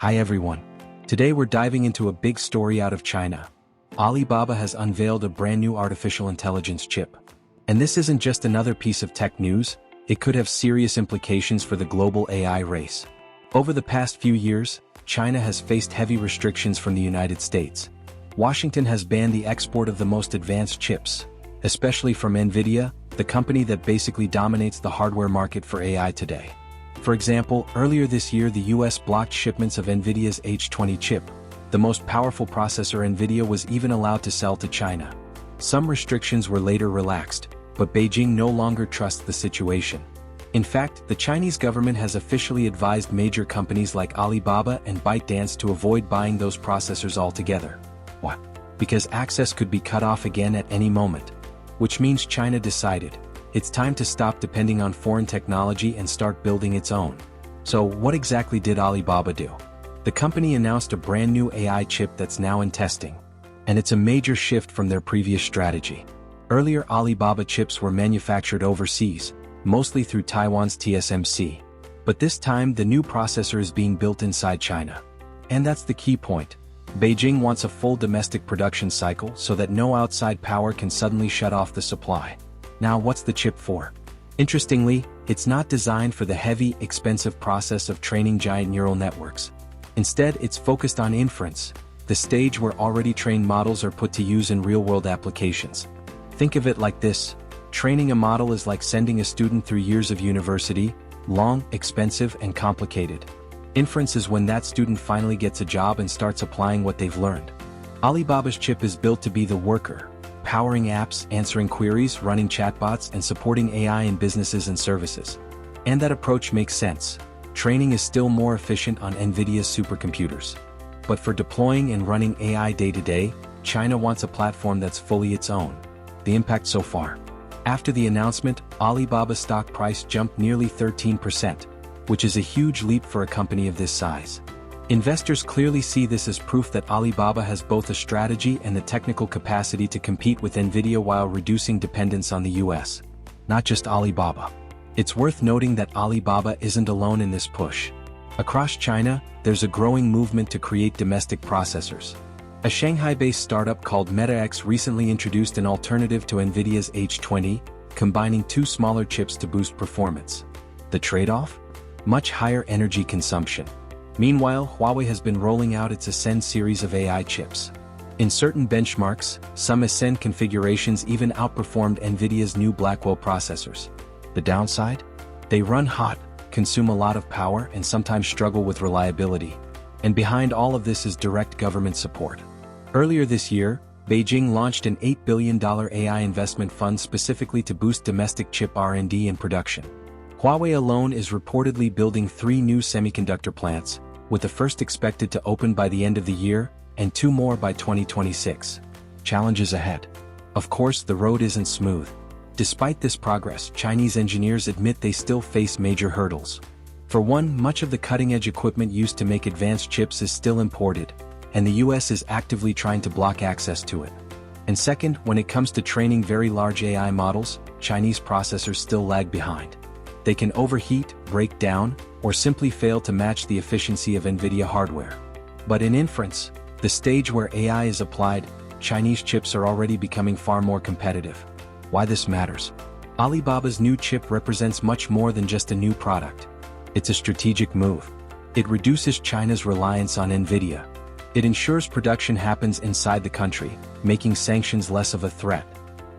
Hi everyone. Today we're diving into a big story out of China. Alibaba has unveiled a brand new artificial intelligence chip. And this isn't just another piece of tech news, it could have serious implications for the global AI race. Over the past few years, China has faced heavy restrictions from the United States. Washington has banned the export of the most advanced chips, especially from Nvidia, the company that basically dominates the hardware market for AI today. For example, earlier this year the US blocked shipments of Nvidia's H20 chip. The most powerful processor Nvidia was even allowed to sell to China. Some restrictions were later relaxed, but Beijing no longer trusts the situation. In fact, the Chinese government has officially advised major companies like Alibaba and ByteDance to avoid buying those processors altogether. Why? Because access could be cut off again at any moment. Which means China decided, it's time to stop depending on foreign technology and start building its own. So what exactly did Alibaba do? The company announced a brand new AI chip that's now in testing. And it's a major shift from their previous strategy. Earlier Alibaba chips were manufactured overseas, mostly through Taiwan's TSMC. But this time the new processor is being built inside China. And that's the key point. Beijing wants a full domestic production cycle so that no outside power can suddenly shut off the supply. Now what's the chip for? Interestingly, it's not designed for the heavy, expensive process of training giant neural networks. Instead, it's focused on inference, the stage where already trained models are put to use in real-world applications. Think of it like this: training a model is like sending a student through years of university, long, expensive, and complicated. Inference is when that student finally gets a job and starts applying what they've learned. Alibaba's chip is built to be the worker, powering apps, answering queries, running chatbots, and supporting AI in businesses and services. And that approach makes sense. Training is still more efficient on Nvidia's supercomputers. But for deploying and running AI day-to-day, China wants a platform that's fully its own. The impact so far. After the announcement, Alibaba's stock price jumped nearly 13%, which is a huge leap for a company of this size. Investors clearly see this as proof that Alibaba has both a strategy and the technical capacity to compete with Nvidia while reducing dependence on the US. Not just Alibaba. It's worth noting that Alibaba isn't alone in this push. Across China, there's a growing movement to create domestic processors. A Shanghai-based startup called MetaX recently introduced an alternative to Nvidia's H20, combining two smaller chips to boost performance. The trade-off? Much higher energy consumption. Meanwhile, Huawei has been rolling out its Ascend series of AI chips. In certain benchmarks, some Ascend configurations even outperformed Nvidia's new Blackwell processors. The downside? They run hot, consume a lot of power, and sometimes struggle with reliability. And behind all of this is direct government support. Earlier this year, Beijing launched an $8 billion AI investment fund specifically to boost domestic chip R&D and production. Huawei alone is reportedly building 3 new semiconductor plants, with the first expected to open by the end of the year, and 2 more by 2026. Challenges ahead. Of course, the road isn't smooth. Despite this progress, Chinese engineers admit they still face major hurdles. For one, much of the cutting-edge equipment used to make advanced chips is still imported, and the US is actively trying to block access to it. And second, when it comes to training very large AI models, Chinese processors still lag behind. They can overheat, break down, or simply fail to match the efficiency of Nvidia hardware. But in inference, the stage where AI is applied, Chinese chips are already becoming far more competitive. Why this matters? Alibaba's new chip represents much more than just a new product. It's a strategic move. It reduces China's reliance on Nvidia. It ensures production happens inside the country, making sanctions less of a threat.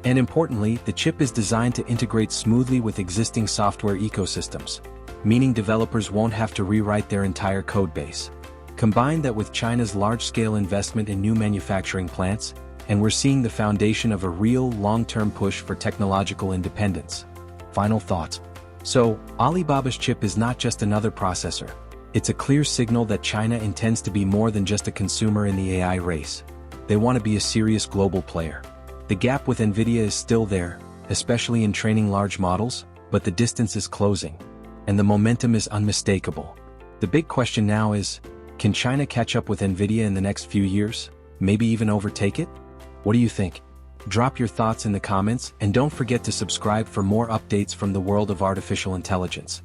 And importantly, the chip is designed to integrate smoothly with existing software ecosystems, meaning developers won't have to rewrite their entire codebase. Combine that with China's large-scale investment in new manufacturing plants, and we're seeing the foundation of a real long-term push for technological independence. Final thoughts. So, Alibaba's chip is not just another processor. It's a clear signal that China intends to be more than just a consumer in the AI race. They want to be a serious global player. The gap with Nvidia is still there, especially in training large models, but the distance is closing. And the momentum is unmistakable. The big question now is, can China catch up with Nvidia in the next few years? Maybe even overtake it? What do you think? Drop your thoughts in the comments and don't forget to subscribe for more updates from the world of artificial intelligence.